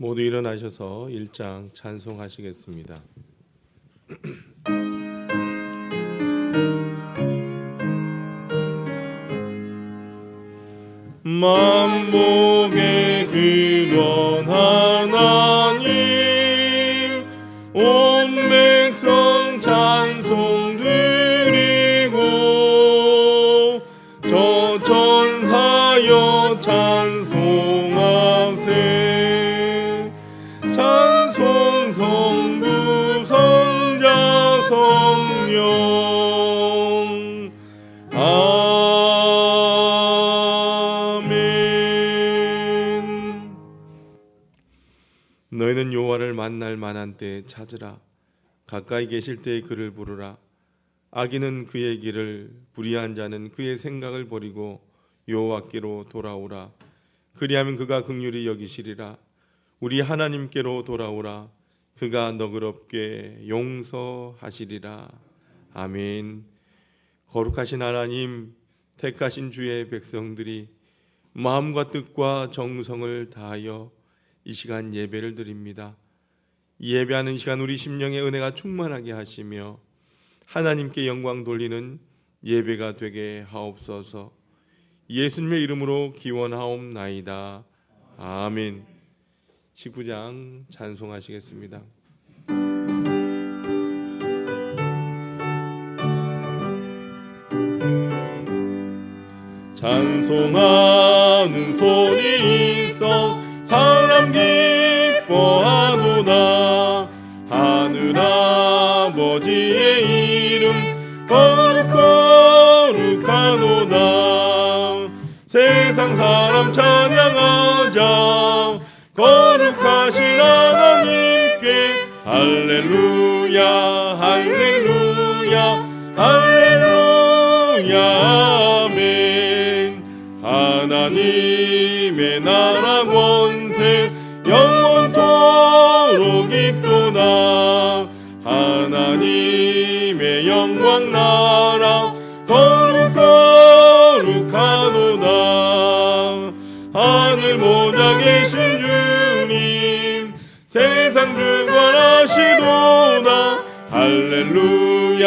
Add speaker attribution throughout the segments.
Speaker 1: 모두 일어나셔서 1장 찬송하시겠습니다. 만복의 근원 하나님, 온 백성 찬송 드리고 저 천사여 찬송하세. 찬송 성부 성자 성령 아멘. 너희는 여호와를 만날 만한 때에 찾으라. 가까이 계실 때에 그를 부르라. 악인은 그의 길을, 불의한 자는 그의 생각을 버리고 여호와께로 돌아오라. 그리하면 그가 긍휼히 여기시리라. 우리 하나님께로 돌아오라. 그가 너그럽게 용서하시리라. 아멘. 거룩하신 하나님, 택하신 주의 백성들이 마음과 뜻과 정성을 다하여 이 시간 예배를 드립니다. 예배하는 시간 우리 심령의 은혜가 충만하게 하시며 하나님께 영광 돌리는 예배가 되게 하옵소서. 예수님의 이름으로 기원하옵나이다. 아멘. 19장 찬송하시겠습니다. 찬송하는 소리 있어 사람 기뻐하도다. 하늘아버지의 이름 거룩하도다. 세상 사람 찬양하자. 거룩하신 하나님께 할렐루야 할렐루야 할렐루야 아멘. 하나님의 나라 권세 영원토록 있도다. 하나님의 영광 나라 거룩하도다. 하늘 보좌 계신 주님 세상 주관하시도다. 할렐루야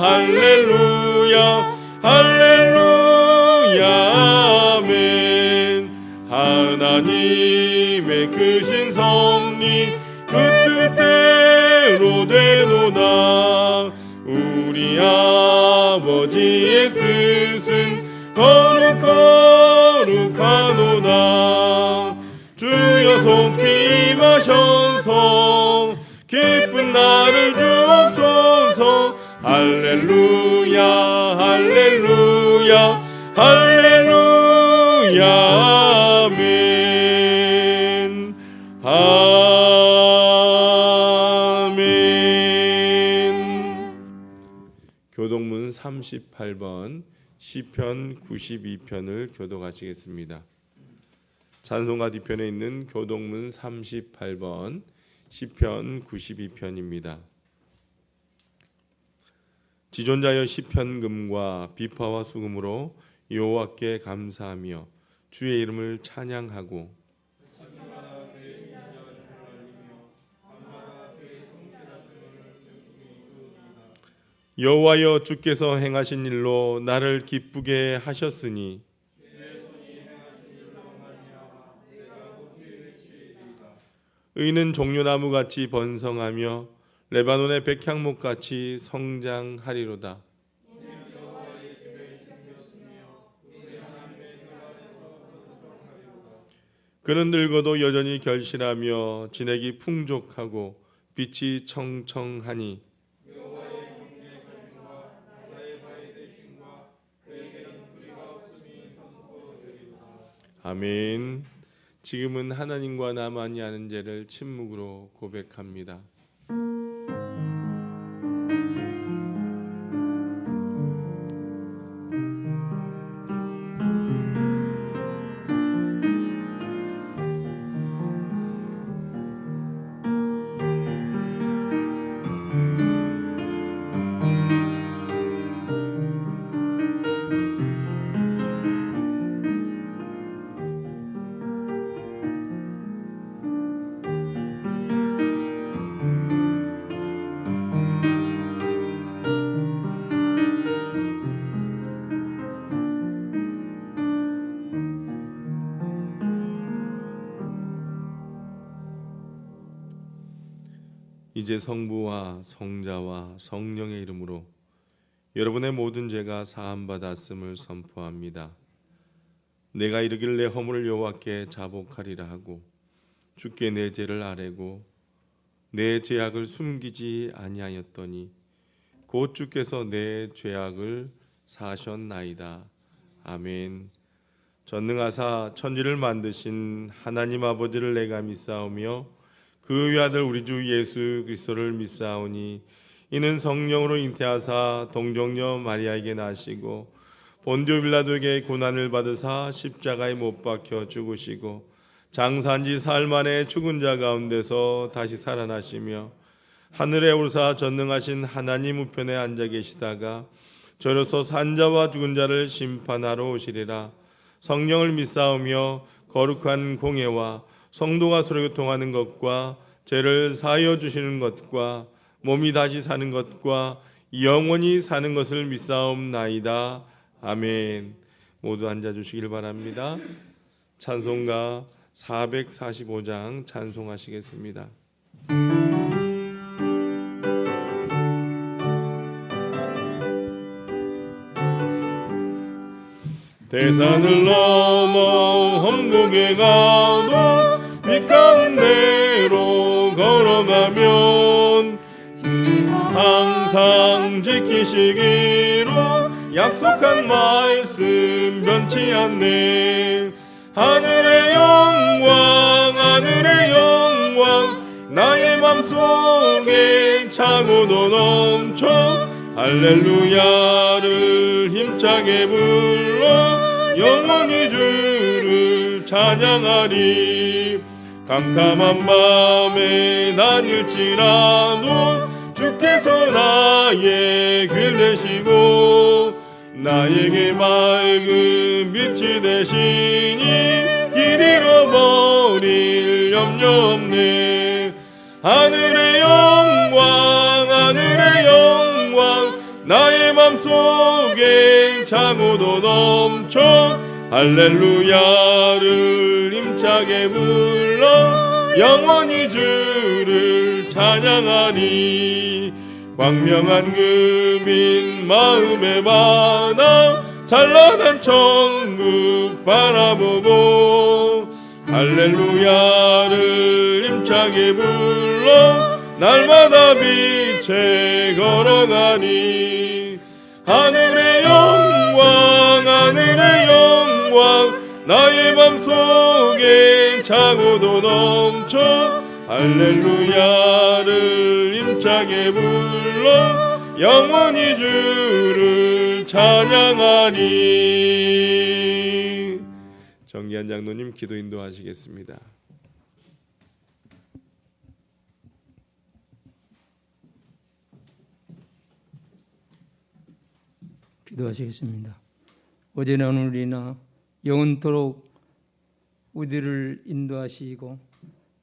Speaker 1: 할렐루야 할렐루야 아멘. 하나님의 크신 섭리 그 뜻대로 되도다. 우리 아버지의 뜻은 거룩하도다. 주여 속히 임하셔서 기쁜 날을 할렐루야 할렐루야 할렐루야 아멘 아멘. 교독문 38번 시편 92편을 교독하시겠습니다. 찬송가 뒤편에 있는 교독문 38번 시편 92편입니다. 지존자여 시편금과 비파와 수금으로 여호와께 감사하며 주의 이름을 찬양하고 여호와여 주께서 행하신 일로 나를 기쁘게 하셨으니 의는 종려나무같이 번성하며 레바논의 백향목같이 성장하리로다. 그는 늙어도 여전히 결실하며 진액이 풍족하고 빛이 청청하니 아멘. 지금은 하나님과 나만이 아는 죄를 침묵으로 고백합니다. 이제 성부와 성자와 성령의 이름으로 여러분의 모든 죄가 사함받았음을 선포합니다. 내가 이르길 내 허물을 여호와께 자복하리라 하고 주께 내 죄를 아뢰고 내 죄악을 숨기지 아니하였더니 곧 주께서 내 죄악을 사하셨나이다. 아멘. 전능하사 천지를 만드신 하나님 아버지를 내가 믿사오며 그 외아들 우리 주 예수 그리스도를 믿사오니 이는 성령으로 잉태하사 동정녀 마리아에게 나시고 본디오 빌라도에게 고난을 받으사 십자가에 못 박혀 죽으시고 장사한 지 사흘 만에 죽은 자 가운데서 다시 살아나시며 하늘에 오르사 전능하신 하나님 우편에 앉아 계시다가 저로서 산 자와 죽은 자를 심판하러 오시리라. 성령을 믿사오며 거룩한 공예와 성도가 서로 교통하는 것과 죄를 사하여 주시는 것과 몸이 다시 사는 것과 영원히 사는 것을 믿사옵나이다. 아멘. 모두 앉아주시길 바랍니다. 찬송가 445장 찬송하시겠습니다. 대산을 넘어 험곡에 가도 빛 가운데로 걸어가면 항상 지키시기로 약속한 말씀 변치 않네. 하늘의 영광 나의 맘속에 차고도 넘쳐 할렐루야를 힘차게 불러 영원히 주를 찬양하리. 캄캄한 밤에 다닐지라도 주께서 나의 길 되시고 나에게 맑은 빛이 되시니 길 잃어버릴 염려 없네. 하늘의 영광 나의 맘속에 차고도 넘쳐 할렐루야를 힘차게 불러 영원히 주를 찬양하리. 광명한 금인 마음에 받아 찬란한 천국 바라보고 할렐루야를 힘차게 불러 날마다 빛에 걸어가니 하늘의 영광 하늘의 영광 나의 맘속에 차고도 넘쳐 할렐루야를 힘차게 불러 영원히 주를 찬양하니. 정기한 장로님 기도 인도하시겠습니다.
Speaker 2: 기도하시겠습니다. 어제나 오늘이나 영원토록 우리를 인도하시고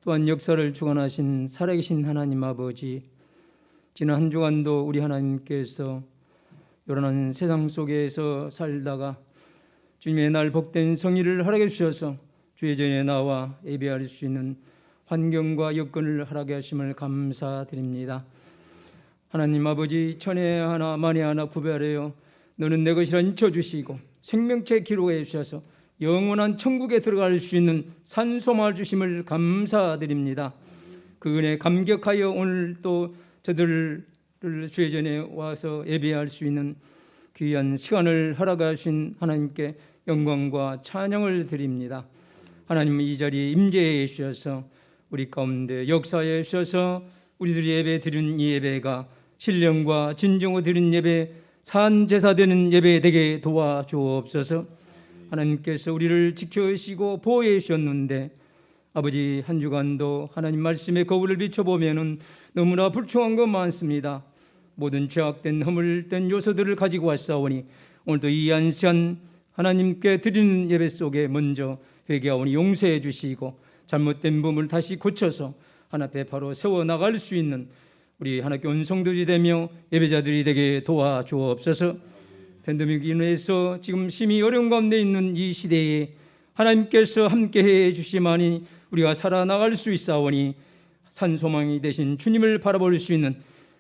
Speaker 2: 또한 역사를 주관하신 살아계신 하나님 아버지, 지난 한 주간도 우리 하나님께서 요란한 세상 속에서 살다가 주님의 날 복된 성의를 허락해 주셔서 주의 전에 나와 예배할 수 있는 환경과 여건을 허락해 하심을 감사드립니다. 하나님 아버지, 천에 하나 만에 하나 구별하여 너는 내 것이라 인쳐주시고 생명체 기록해 주셔서 영원한 천국에 들어갈 수 있는 산소망을 주심을 감사드립니다. 그 은혜 감격하여 오늘 또 저들을 주의 전에 와서 예배할 수 있는 귀한 시간을 허락하신 하나님께 영광과 찬양을 드립니다. 하나님, 이 자리에 임재해 주셔서 우리 가운데 역사해 주셔서 우리들이 예배 드리는 이 예배가 신령과 진정으로 드리는 예배, 산제사 되는 예배 되게 도와주옵소서. 하나님께서 우리를 지켜주시고 보호해 주셨는데 아버지, 한 주간도 하나님 말씀의 거울을 비춰보면 너무나 불충한 것 많습니다. 모든 죄악된 허물된 요소들을 가지고 왔사오니 오늘도 이 안시한 하나님께 드리는 예배 속에 먼저 회개하오니 용서해 주시고 잘못된 부분을 다시 고쳐서 하나 앞에 바로 세워나갈 수 있는 우리 하나님께 온 성도들이 되며 예배자들이 되게 도와주옵소서. 팬데믹 인해서 지금 심히 어려운 가운데 있는 이 시대에 하나님께서 함께해 주시마니 우리가 살아나갈 수 있사오니 산소망이 되신 주님을 바라볼 수 있는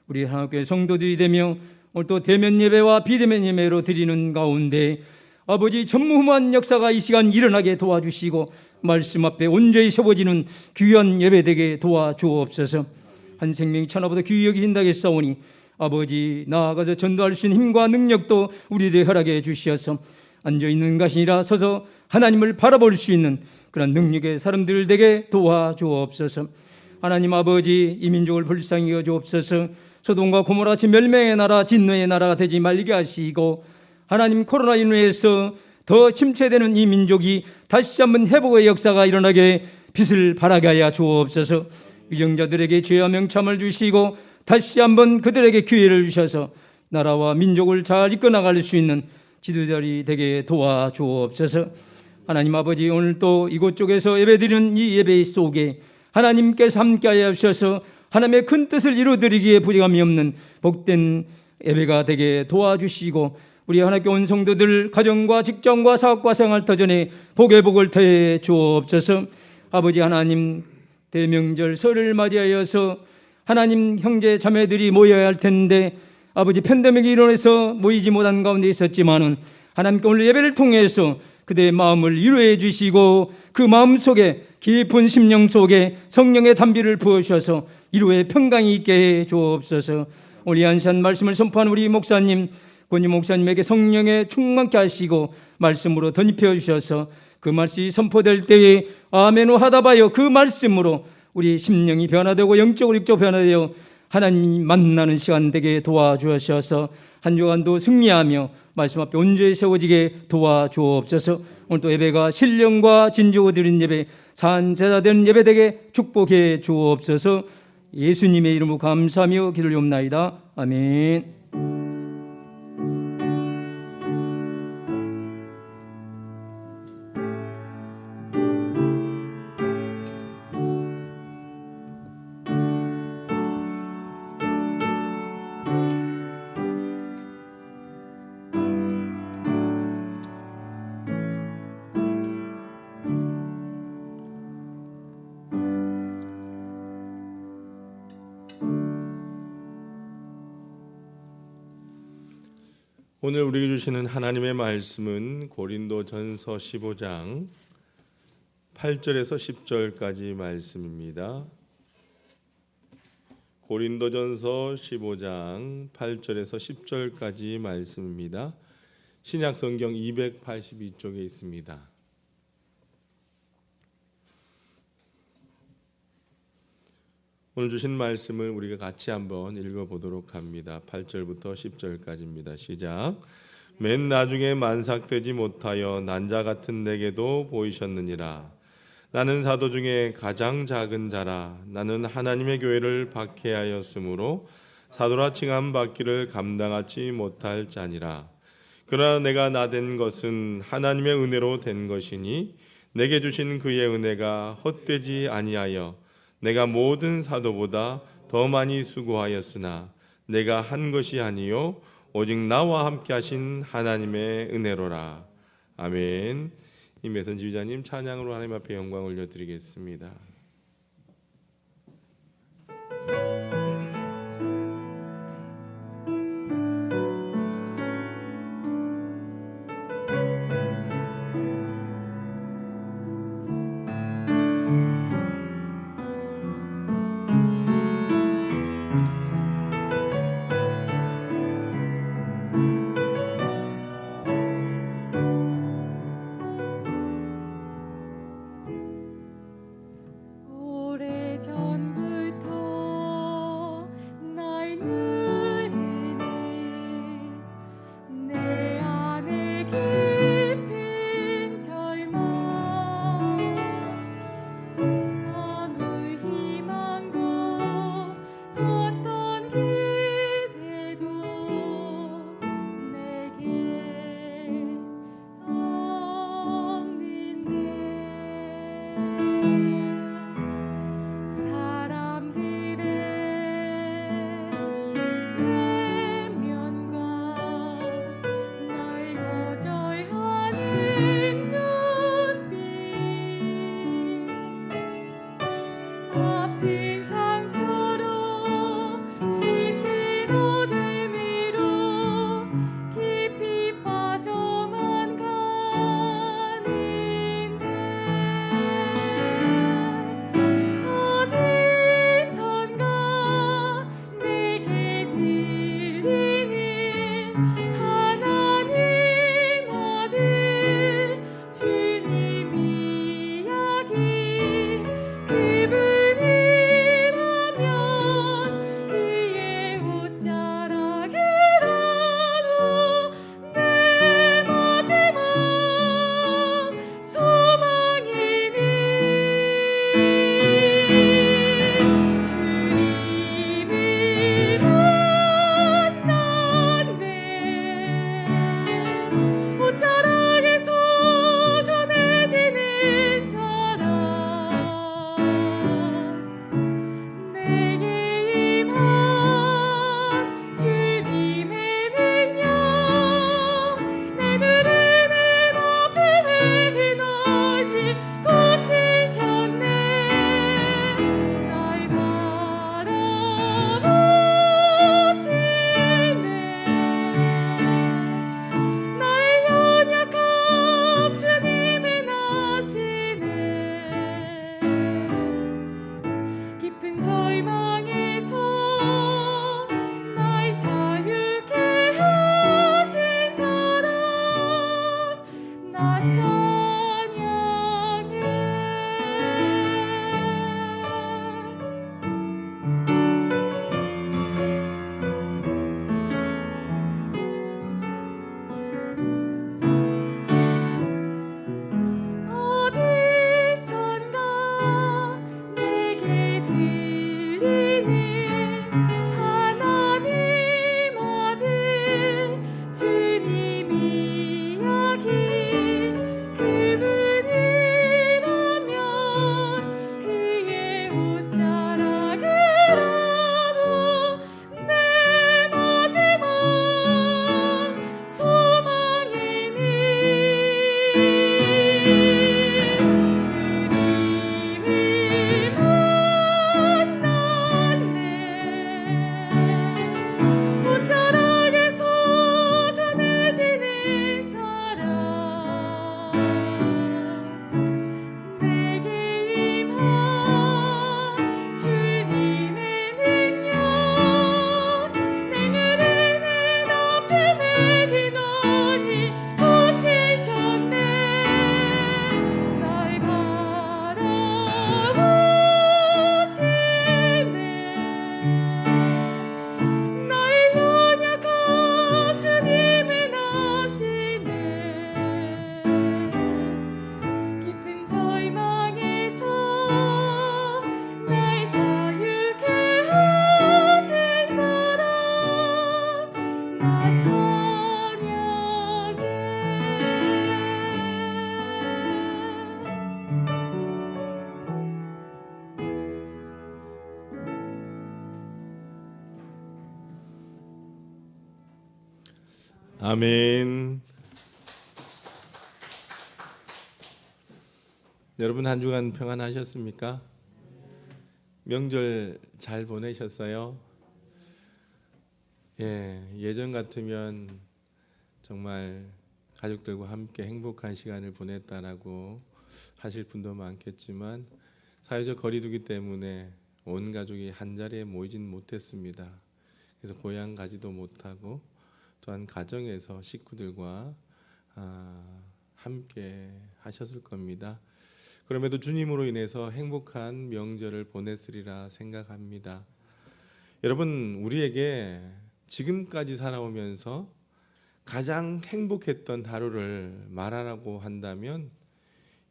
Speaker 2: 우리 하나님께 성도들이 되며 오늘 또 대면 예배와 비대면 예배로 드리는 가운데 아버지, 전무후무한 역사가 이 시간 일어나게 도와주시고 말씀 앞에 온전히 세워지는 귀한 예배 되게 도와주옵소서. 한 생명이 천하보다 귀히 여기신다겠사오니 아버지, 나아가서 전도할 수 있는 힘과 능력도 우리에게 허락해 주시어서 앉아있는 것이 아니라 서서 하나님을 바라볼 수 있는 그런 능력의 사람들 되게 도와주옵소서. 하나님 아버지, 이 민족을 불쌍히 여주옵소서. 소돔과 고모라같이 멸망의 나라, 진노의 나라가 되지 말게 하시고 하나님, 코로나 인해서 더 침체되는 이 민족이 다시 한번 회복의 역사가 일어나게 빛을 발하게 하여 주옵소서. 위정자들에게 죄와 명참을 주시고 다시 한번 그들에게 기회를 주셔서 나라와 민족을 잘 이끌어나갈 수 있는 지도자들이 되게 도와주옵소서. 하나님 아버지, 오늘 또 이곳 쪽에서 예배드리는 이 예배 속에 하나님께서 함께하여 주셔서 하나님의 큰 뜻을 이루어드리기에 부족함이 없는 복된 예배가 되게 도와주시고 우리 하나님께 온 성도들 가정과 직장과 사업과 생활 터전에 복의 복을 더해 주옵소서. 아버지 하나님, 대명절 설을 맞이하여서 하나님 형제 자매들이 모여야 할 텐데 아버지, 팬데믹이 일어나서 모이지 못한 가운데 있었지만은 하나님께 오늘 예배를 통해서 그대의 마음을 이루해 주시고 그 마음 속에 깊은 심령 속에 성령의 담비를 부어주셔서 이루의 평강이 있게 해 주옵소서. 오늘 안시한 말씀을 선포한 우리 목사님, 권희 목사님에게 성령에 충만케 하시고 말씀으로 덧입혀 주셔서 그 말씀이 선포될 때에 아멘으로 하다바여 그 말씀으로 우리 심령이 변화되고 영적으로 육적 변화되어 하나님 만나는 시간 되게 도와주셔서 한 주간도 승리하며 말씀 앞에 온전히 세워지게 도와주옵소서. 오늘 또 예배가 신령과 진정으로 드린 예배, 산제사 되는 예배 되게 축복해 주옵소서. 예수님의 이름으로 감사하며 기도를 옵나이다. 아멘.
Speaker 1: 오늘 우리에게 주시는 하나님의 말씀은 고린도전서 15장 8절에서 10절까지 말씀입니다. 고린도전서 15장 8절에서 10절까지 말씀입니다. 신약 성경 282쪽에 있습니다. 오늘 주신 말씀을 우리가 같이 한번 읽어보도록 합니다. 8절부터 10절까지입니다. 시작. 맨 나중에 만삭되지 못하여 난자 같은 내게도 보이셨느니라. 나는 사도 중에 가장 작은 자라. 나는 하나님의 교회를 박해하였으므로 사도라 칭함 받기를 감당하지 못할 자니라. 그러나 내가 나된 것은 하나님의 은혜로 된 것이니 내게 주신 그의 은혜가 헛되지 아니하여 내가 모든 사도보다 더 많이 수고하였으나 내가 한 것이 아니요 오직 나와 함께 하신 하나님의 은혜로라. 아멘. 임혜선 지휘자님 찬양으로 하나님 앞에 영광 올려드리겠습니다. 아멘. 여러분 한 주간 평안하셨습니까? 명절 잘 보내셨어요? 예전 같으면 정말 가족들과 함께 행복한 시간을 보냈다라고 하실 분도 많겠지만 사회적 거리두기 때문에 온 가족이 한 자리에 모이진 못했습니다. 그래서 고향 가지도 못하고 또한 가정에서 식구들과 함께 하셨을 겁니다. 그럼에도 주님으로 인해서 행복한 명절을 보냈으리라 생각합니다. 여러분, 우리에게 지금까지 살아오면서 가장 행복했던 하루를 말하라고 한다면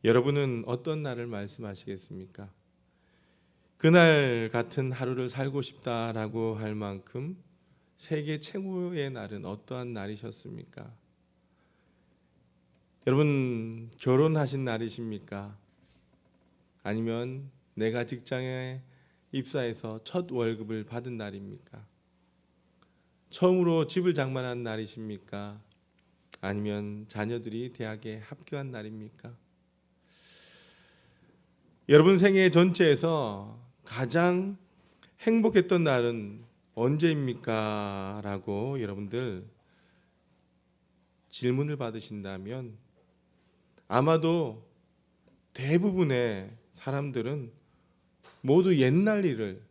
Speaker 1: 여러분은 어떤 날을 말씀하시겠습니까? 그날 같은 하루를 살고 싶다라고 할 만큼 세계 최고의 날은 어떠한 날이셨습니까? 여러분, 결혼하신 날이십니까? 아니면 내가 직장에 입사해서 첫 월급을 받은 날입니까? 처음으로 집을 장만한 날이십니까? 아니면 자녀들이 대학에 합격한 날입니까? 여러분 생애 전체에서 가장 행복했던 날은 언제입니까? 라고 여러분들 질문을 받으신다면 아마도 대부분의 사람들은 모두 옛날 일을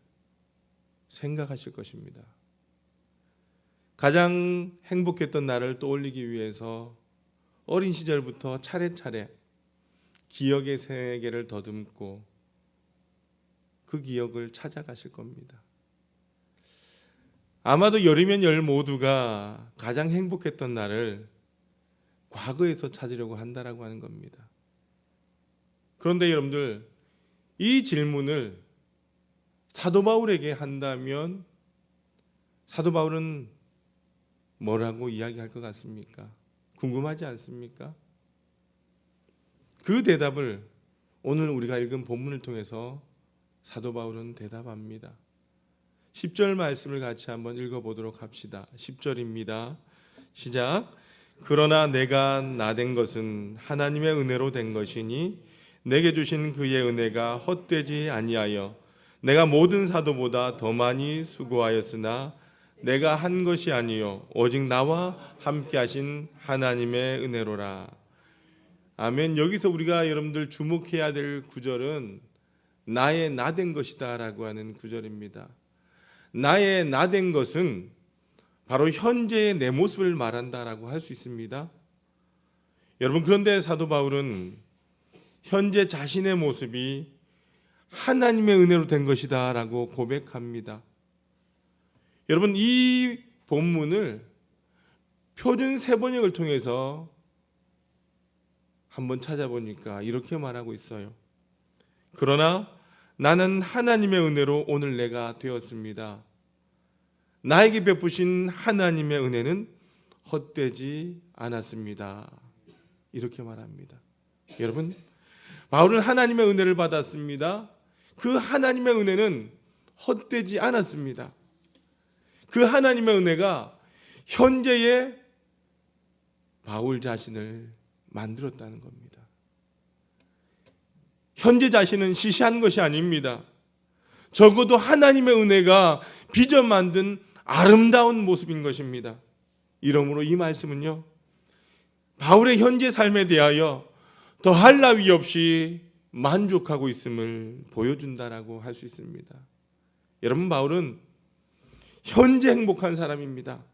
Speaker 1: 생각하실 것입니다. 가장 행복했던 날을 떠올리기 위해서 어린 시절부터 차례차례 기억의 세계를 더듬고 그 기억을 찾아가실 겁니다. 아마도 열이면 열 모두가 가장 행복했던 날을 과거에서 찾으려고 한다라고 하는 겁니다. 그런데 여러분들, 이 질문을 사도 바울에게 한다면 사도 바울은 뭐라고 이야기할 것 같습니까? 궁금하지 않습니까? 그 대답을 오늘 우리가 읽은 본문을 통해서 사도 바울은 대답합니다. 10절 말씀을 같이 한번 읽어보도록 합시다. 10절입니다. 시작. 그러나 내가 나된 것은 하나님의 은혜로 된 것이니 내게 주신 그의 은혜가 헛되지 아니하여 내가 모든 사도보다 더 많이 수고하였으나 내가 한 것이 아니요 오직 나와 함께 하신 하나님의 은혜로라. 아멘. 여기서 우리가 여러분들 주목해야 될 구절은 나의 나된 것이다 라고 하는 구절입니다. 나의 나된 것은 바로 현재의 내 모습을 말한다라고 할 수 있습니다. 여러분, 그런데 사도 바울은 현재 자신의 모습이 하나님의 은혜로 된 것이다 라고 고백합니다. 여러분, 이 본문을 표준 세번역을 통해서 한번 찾아보니까 이렇게 말하고 있어요. 그러나 나는 하나님의 은혜로 오늘 내가 되었습니다. 나에게 베푸신 하나님의 은혜는 헛되지 않았습니다. 이렇게 말합니다. 여러분, 바울은 하나님의 은혜를 받았습니다. 그 하나님의 은혜는 헛되지 않았습니다. 그 하나님의 은혜가 현재의 바울 자신을 만들었다는 겁니다. 현재 자신은 시시한 것이 아닙니다. 적어도 하나님의 은혜가 빚어 만든 아름다운 모습인 것입니다. 이러므로 이 말씀은요, 바울의 현재 삶에 대하여 더할 나위 없이 만족하고 있음을 보여준다라고 할 수 있습니다. 여러분, 바울은 현재 행복한 사람입니다.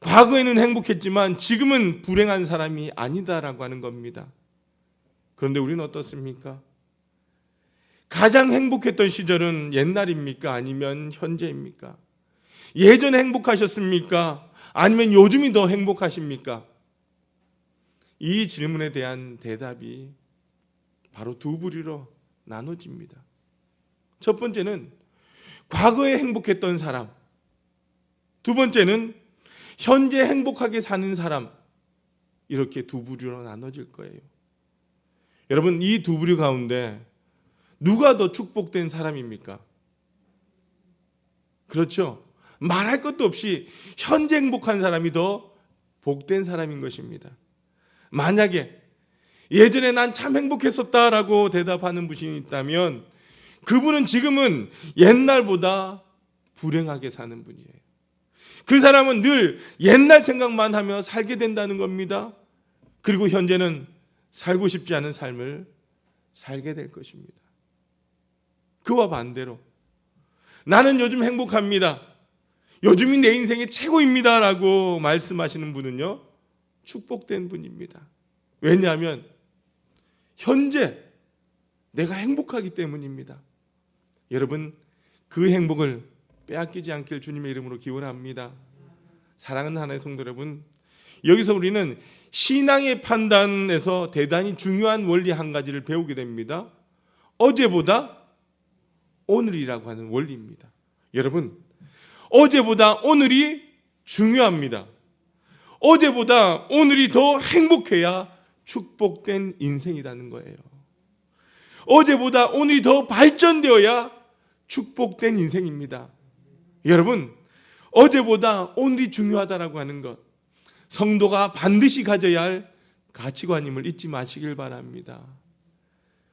Speaker 1: 과거에는 행복했지만 지금은 불행한 사람이 아니다라고 하는 겁니다. 그런데 우리는 어떻습니까? 가장 행복했던 시절은 옛날입니까? 아니면 현재입니까? 예전에 행복하셨습니까? 아니면 요즘이 더 행복하십니까? 이 질문에 대한 대답이 바로 두 부류로 나눠집니다. 첫 번째는 과거에 행복했던 사람, 두 번째는 현재 행복하게 사는 사람, 이렇게 두 부류로 나눠질 거예요. 여러분, 이 두 부류 가운데 누가 더 축복된 사람입니까? 그렇죠. 말할 것도 없이 현재 행복한 사람이 더 복된 사람인 것입니다. 만약에 예전에 난 참 행복했었다라고 대답하는 분이 있다면 그분은 지금은 옛날보다 불행하게 사는 분이에요. 그 사람은 늘 옛날 생각만 하며 살게 된다는 겁니다. 그리고 현재는 살고 싶지 않은 삶을 살게 될 것입니다. 그와 반대로 나는 요즘 행복합니다. 요즘이 내 인생의 최고입니다 라고 말씀하시는 분은요, 축복된 분입니다. 왜냐하면 현재 내가 행복하기 때문입니다. 여러분, 그 행복을 빼앗기지 않길 주님의 이름으로 기원합니다. 사랑하는 하나님의 성도 여러분, 여기서 우리는 신앙의 판단에서 대단히 중요한 원리 한 가지를 배우게 됩니다. 어제보다 오늘이라고 하는 원리입니다. 여러분, 어제보다 오늘이 중요합니다. 어제보다 오늘이 더 행복해야 축복된 인생이라는 거예요. 어제보다 오늘이 더 발전되어야 축복된 인생입니다. 여러분, 어제보다 오늘이 중요하다라고 하는 것, 성도가 반드시 가져야 할 가치관임을 잊지 마시길 바랍니다.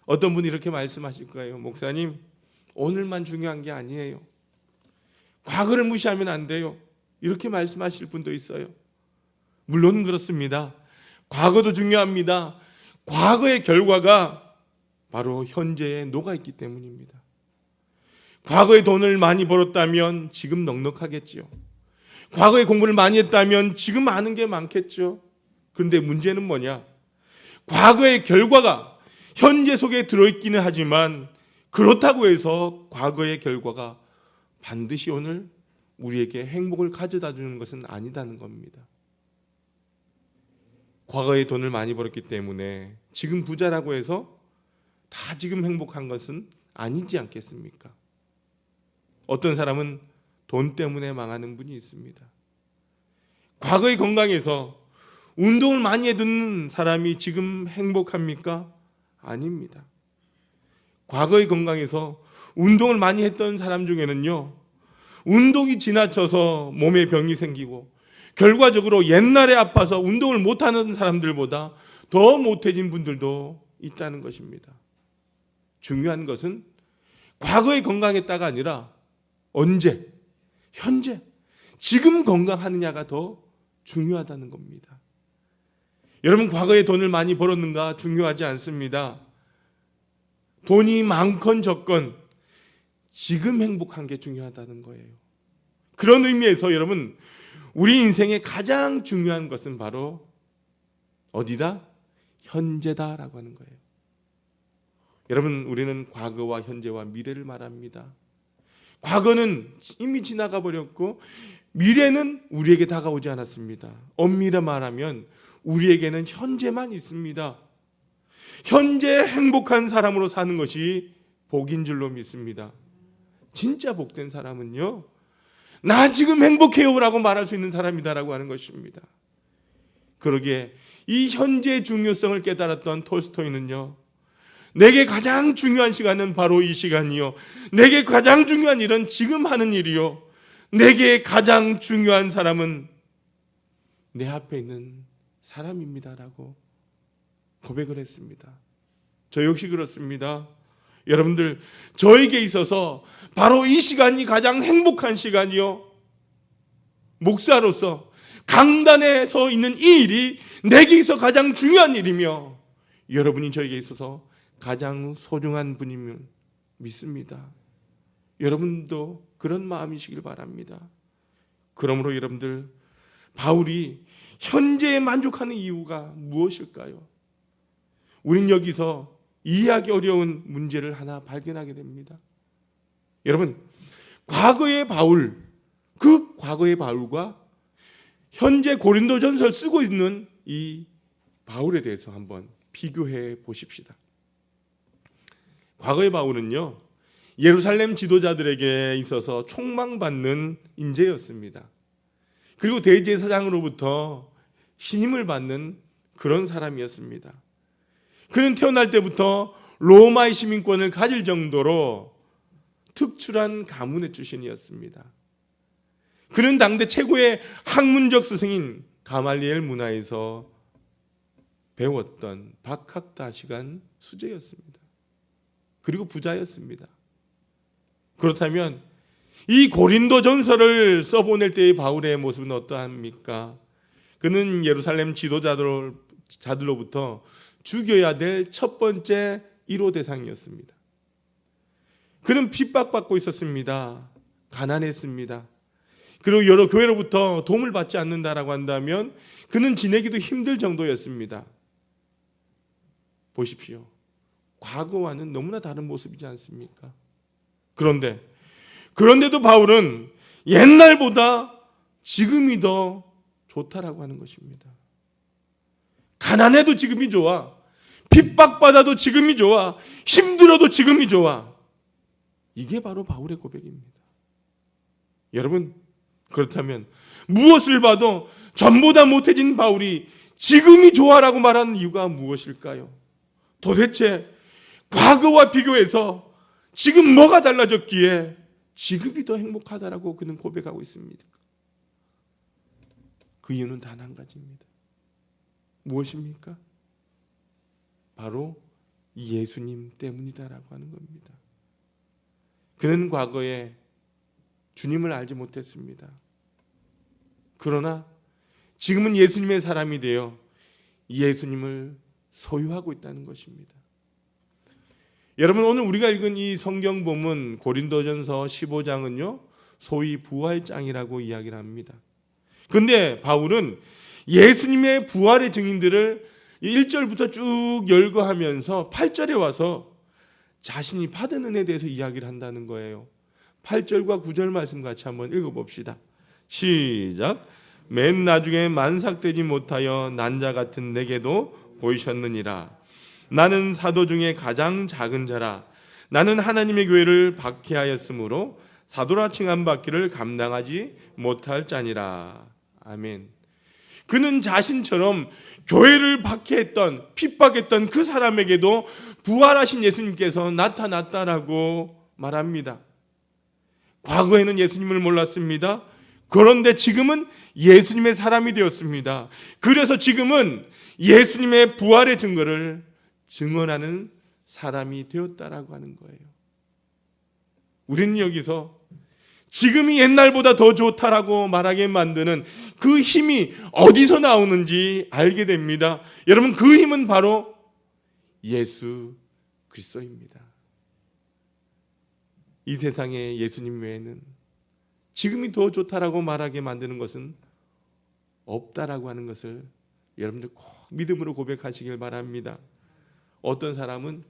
Speaker 1: 어떤 분이 이렇게 말씀하실 거예요. 목사님, 오늘만 중요한 게 아니에요. 과거를 무시하면 안 돼요. 이렇게 말씀하실 분도 있어요. 물론 그렇습니다. 과거도 중요합니다. 과거의 결과가 바로 현재에 녹아있기 때문입니다. 과거에 돈을 많이 벌었다면 지금 넉넉하겠지요. 과거에 공부를 많이 했다면 지금 아는 게 많겠죠. 그런데 문제는 뭐냐? 과거의 결과가 현재 속에 들어있기는 하지만 그렇다고 해서 과거의 결과가 반드시 오늘 우리에게 행복을 가져다 주는 것은 아니다는 겁니다. 과거에 돈을 많이 벌었기 때문에 지금 부자라고 해서 다 지금 행복한 것은 아니지 않겠습니까? 어떤 사람은 돈 때문에 망하는 분이 있습니다. 과거의 건강에서 운동을 많이 해둔 사람이 지금 행복합니까? 아닙니다. 과거의 건강에서 운동을 많이 했던 사람 중에는요, 운동이 지나쳐서 몸에 병이 생기고 결과적으로 옛날에 아파서 운동을 못하는 사람들보다 더 못해진 분들도 있다는 것입니다. 중요한 것은 과거의 건강했다가 아니라 언제, 현재, 지금 건강하느냐가 더 중요하다는 겁니다. 여러분, 과거에 돈을 많이 벌었는가 중요하지 않습니다. 돈이 많건 적건 지금 행복한 게 중요하다는 거예요. 그런 의미에서 여러분, 우리 인생의 가장 중요한 것은 바로 어디다? 현재다라고 하는 거예요. 여러분, 우리는 과거와 현재와 미래를 말합니다. 과거는 이미 지나가 버렸고 미래는 우리에게 다가오지 않았습니다. 엄밀히 말하면 우리에게는 현재만 있습니다. 현재 행복한 사람으로 사는 것이 복인 줄로 믿습니다. 진짜 복된 사람은요, 나 지금 행복해요 라고 말할 수 있는 사람이다라고 하는 것입니다. 그러기에 이 현재의 중요성을 깨달았던 톨스토이는요, 내게 가장 중요한 시간은 바로 이 시간이요, 내게 가장 중요한 일은 지금 하는 일이요, 내게 가장 중요한 사람은 내 앞에 있는 사람입니다라고 고백을 했습니다. 저 역시 그렇습니다. 여러분들, 저에게 있어서 바로 이 시간이 가장 행복한 시간이요, 목사로서 강단에 서 있는 이 일이 내게 있어 가장 중요한 일이며 여러분이 저에게 있어서 가장 소중한 분임을 믿습니다. 여러분도 그런 마음이시길 바랍니다. 그러므로 여러분들, 바울이 현재에 만족하는 이유가 무엇일까요? 우린 여기서 이해하기 어려운 문제를 하나 발견하게 됩니다. 여러분, 과거의 바울, 그 과거의 바울과 현재 고린도전서를 쓰고 있는 이 바울에 대해서 한번 비교해 보십시다. 과거의 바울은요, 예루살렘 지도자들에게 있어서 총망받는 인재였습니다. 그리고 대제사장으로부터 신임을 받는 그런 사람이었습니다. 그는 태어날 때부터 로마의 시민권을 가질 정도로 특출한 가문의 출신이었습니다. 그는 당대 최고의 학문적 스승인 가말리엘 문화에서 배웠던 박학다식한 수재였습니다. 그리고 부자였습니다. 그렇다면 이 고린도전서를 써보낼 때의 바울의 모습은 어떠합니까? 그는 예루살렘 지도자들로부터 죽여야 될 첫 번째 1호 대상이었습니다. 그는 핍박받고 있었습니다. 가난했습니다. 그리고 여러 교회로부터 도움을 받지 않는다라고 한다면 그는 지내기도 힘들 정도였습니다. 보십시오. 과거와는 너무나 다른 모습이지 않습니까? 그런데도 바울은 옛날보다 지금이 더 좋다라고 하는 것입니다. 가난해도 지금이 좋아. 핍박받아도 지금이 좋아. 힘들어도 지금이 좋아. 이게 바로 바울의 고백입니다. 여러분, 그렇다면 무엇을 봐도 전보다 못해진 바울이 지금이 좋아라고 말하는 이유가 무엇일까요? 도대체 과거와 비교해서 지금 뭐가 달라졌기에 지금이 더 행복하다라고 그는 고백하고 있습니다. 그 이유는 단 한 가지입니다. 무엇입니까? 바로 예수님 때문이다라고 하는 겁니다. 그는 과거에 주님을 알지 못했습니다. 그러나 지금은 예수님의 사람이 되어 예수님을 소유하고 있다는 것입니다. 여러분, 오늘 우리가 읽은 이 성경 본문 고린도전서 15장은요 소위 부활장이라고 이야기를 합니다. 그런데 바울은 예수님의 부활의 증인들을 1절부터 쭉 열거하면서 8절에 와서 자신이 받은 은혜에 대해서 이야기를 한다는 거예요. 8절과 9절 말씀 같이 한번 읽어봅시다. 시작. 맨 나중에 만삭되지 못하여 난자 같은 내게도 보이셨느니라. 나는 사도 중에 가장 작은 자라. 나는 하나님의 교회를 박해하였으므로 사도라 칭함 받기를 감당하지 못할 자니라. 아멘. 그는 자신처럼 교회를 박해했던 핍박했던 그 사람에게도 부활하신 예수님께서 나타났다라고 말합니다. 과거에는 예수님을 몰랐습니다. 그런데 지금은 예수님의 사람이 되었습니다. 그래서 지금은 예수님의 부활의 증거를 증언하는 사람이 되었다라고 하는 거예요. 우리는 여기서 지금이 옛날보다 더 좋다라고 말하게 만드는 그 힘이 어디서 나오는지 알게 됩니다. 여러분, 그 힘은 바로 예수 그리스도입니다. 이 세상에 예수님 외에는 지금이 더 좋다라고 말하게 만드는 것은 없다라고 하는 것을 여러분들 꼭 믿음으로 고백하시길 바랍니다. 어떤 사람은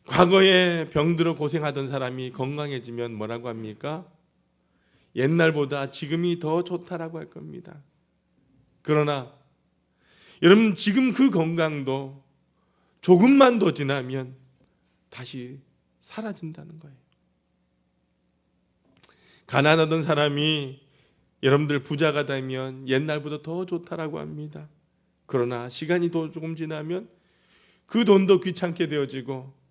Speaker 1: 과거에 병들어 고생하던 사람이 건강해지면 뭐라고 합니까? 옛날보다 지금이 더 좋다라고 할 겁니다. 그러나 여러분, 지금 그 건강도 조금만 더 지나면 다시 사라진다는 거예요. 가난하던 사람이 여러분들 부자가 되면 옛날보다 더 좋다라고 합니다. 그러나 시간이 더 조금 지나면 그 돈도 귀찮게 되어지고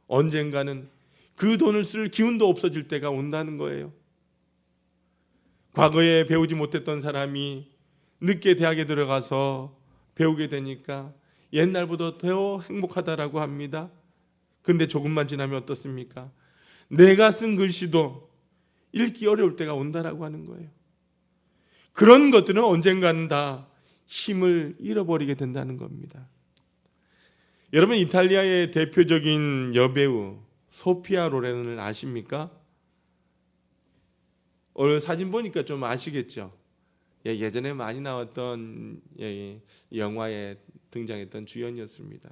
Speaker 1: 언젠가는 그 돈을 쓸 기운도 없어질 때가 온다는 거예요. 과거에 배우지 못했던 사람이 늦게 대학에 들어가서 배우게 되니까 옛날보다 더 행복하다라고 합니다. 근데 조금만 지나면 어떻습니까? 내가 쓴 글씨도 읽기 어려울 때가 온다라고 하는 거예요. 그런 것들은 언젠가는 다 힘을 잃어버리게 된다는 겁니다. 여러분, 이탈리아의 대표적인 여배우 소피아 로렌을 아십니까? 오늘 사진 보니까 좀 아시겠죠? 예전에 많이 나왔던 영화에 등장했던 주연이었습니다.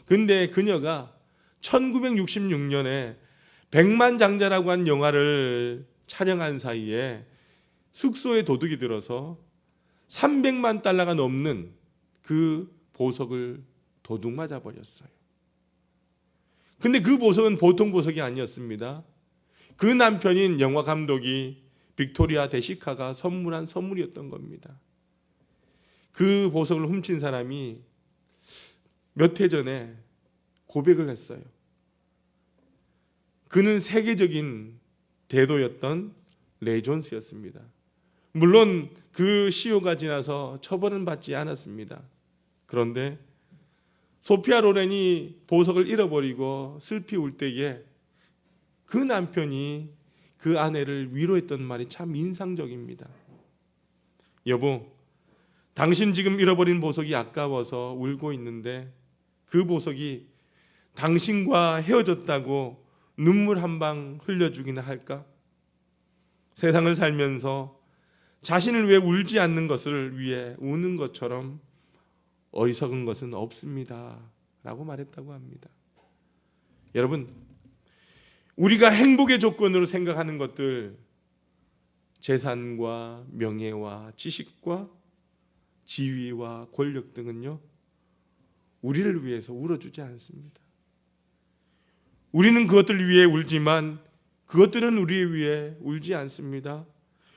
Speaker 1: 근데 그녀가 1966년에 백만장자라고 한 영화를 촬영한 사이에 숙소에 도둑이 들어서 300만 달러가 넘는 그 보석을 도둑 맞아 버렸어요. 근데 그 보석은 보통 보석이 아니었습니다. 그 남편인 영화 감독이 빅토리아 데시카가 선물한 선물이었던 겁니다. 그 보석을 훔친 사람이 몇 해 전에 고백을 했어요. 그는 세계적인 대도였던 레이 존스였습니다. 물론 그 시효가 지나서 처벌은 받지 않았습니다. 그런데 소피아 로렌이 보석을 잃어버리고 슬피 울 때에 그 남편이 그 아내를 위로했던 말이 참 인상적입니다. 여보, 당신 지금 잃어버린 보석이 아까워서 울고 있는데 그 보석이 당신과 헤어졌다고 눈물 한 방 흘려주기나 할까? 세상을 살면서 자신을 위해 울지 않는 것을 위해 우는 것처럼 어리석은 것은 없습니다 라고 말했다고 합니다. 여러분, 우리가 행복의 조건으로 생각하는 것들, 재산과 명예와 지식과 지위와 권력 등은요, 우리를 위해서 울어주지 않습니다. 우리는 그것들을 위해 울지만 그것들은 우리를 위해 울지 않습니다.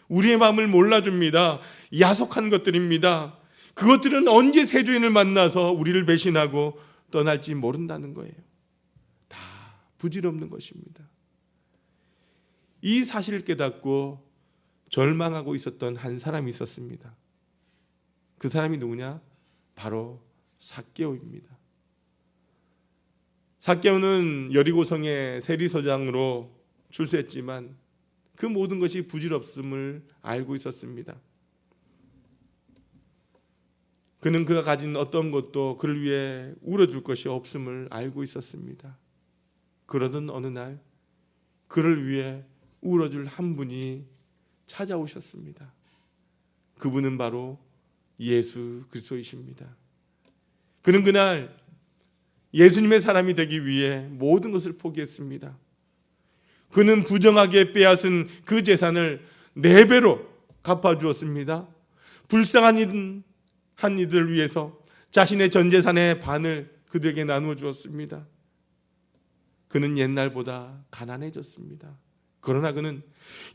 Speaker 1: 우리의 마음을 몰라줍니다. 야속한 것들입니다. 그것들은 언제 새 주인을 만나서 우리를 배신하고 떠날지 모른다는 거예요. 다 부질없는 것입니다. 이 사실을 깨닫고 절망하고 있었던 한 사람이 있었습니다. 그 사람이 누구냐? 바로 삭개오입니다. 삭개오는 여리고성의 세리서장으로 출세했지만 그 모든 것이 부질없음을 알고 있었습니다. 그는 그가 가진 어떤 것도 그를 위해 울어줄 것이 없음을 알고 있었습니다. 그러던 어느 날 그를 위해 울어줄 한 분이 찾아오셨습니다. 그분은 바로 예수 그리스도이십니다. 그는 그날 예수님의 사람이 되기 위해 모든 것을 포기했습니다. 그는 부정하게 빼앗은 그 재산을 4배로 갚아주었습니다. 불쌍한 이들을 위해서 자신의 전 재산의 반을 그들에게 나누어 주었습니다. 그는 옛날보다 가난해졌습니다. 그러나 그는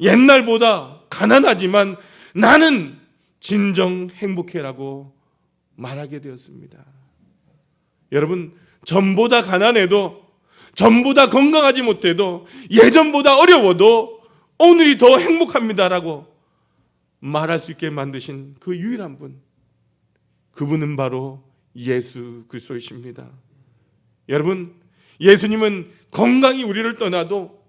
Speaker 1: 옛날보다 가난하지만 나는 진정 행복해라고 말하게 되었습니다. 여러분, 전보다 가난해도, 전보다 건강하지 못해도, 예전보다 어려워도 오늘이 더 행복합니다라고 말할 수 있게 만드신 그 유일한 분, 그분은 바로 예수 그리스도이십니다. 여러분, 예수님은 건강이 우리를 떠나도,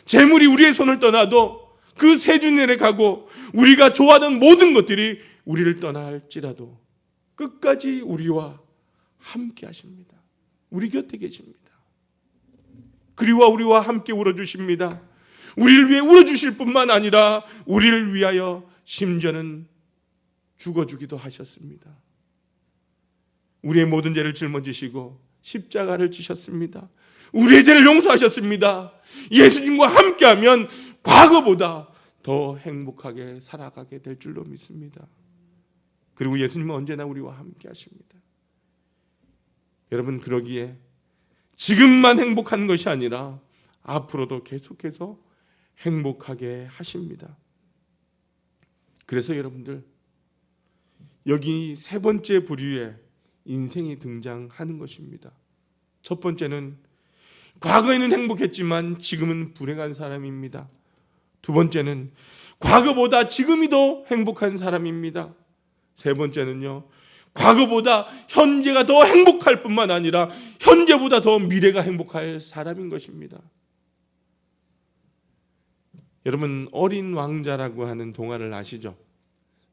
Speaker 1: 재물이 우리의 손을 떠나도, 그 세준년에 가고 우리가 좋아하는 모든 것들이 우리를 떠날지라도 끝까지 우리와 함께 하십니다. 우리 곁에 계십니다. 그리고 우리와 함께 울어주십니다. 우리를 위해 울어주실 뿐만 아니라 우리를 위하여 심지어는 죽어주기도 하셨습니다. 우리의 모든 죄를 짊어지시고 십자가를 지셨습니다. 우리의 죄를 용서하셨습니다. 예수님과 함께하면 과거보다 더 행복하게 살아가게 될 줄로 믿습니다. 그리고 예수님은 언제나 우리와 함께 하십니다. 여러분, 그러기에 지금만 행복한 것이 아니라 앞으로도 계속해서 행복하게 하십니다. 그래서 여러분들, 여기 3번째 부류에 인생이 등장하는 것입니다. 첫 번째는 과거에는 행복했지만 지금은 불행한 사람입니다. 두 번째는 과거보다 지금이 더 행복한 사람입니다. 세 번째는요, 과거보다 현재가 더 행복할 뿐만 아니라 현재보다 더 미래가 행복할 사람인 것입니다. 여러분, 어린 왕자라고 하는 동화를 아시죠?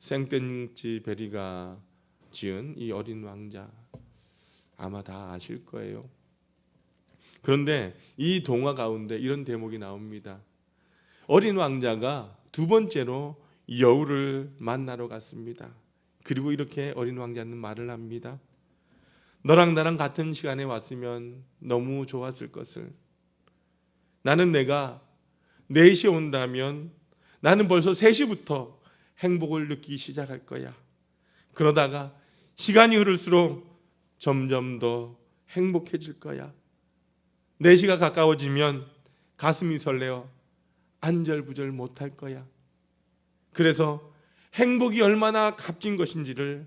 Speaker 1: 생땡지 베리가 지은 이 어린 왕자, 아마 다 아실 거예요. 그런데 이 동화 가운데 이런 대목이 나옵니다. 어린 왕자가 2번째로 여우를 만나러 갔습니다. 그리고 이렇게 어린 왕자는 말을 합니다. 너랑 나랑 같은 시간에 왔으면 너무 좋았을 것을. 나는 내가 4시에 온다면 나는 벌써 3시부터 행복을 느끼기 시작할 거야. 그러다가 시간이 흐를수록 점점 더 행복해질 거야. 4시가 가까워지면 가슴이 설레어 안절부절 못할 거야. 그래서 행복이 얼마나 값진 것인지를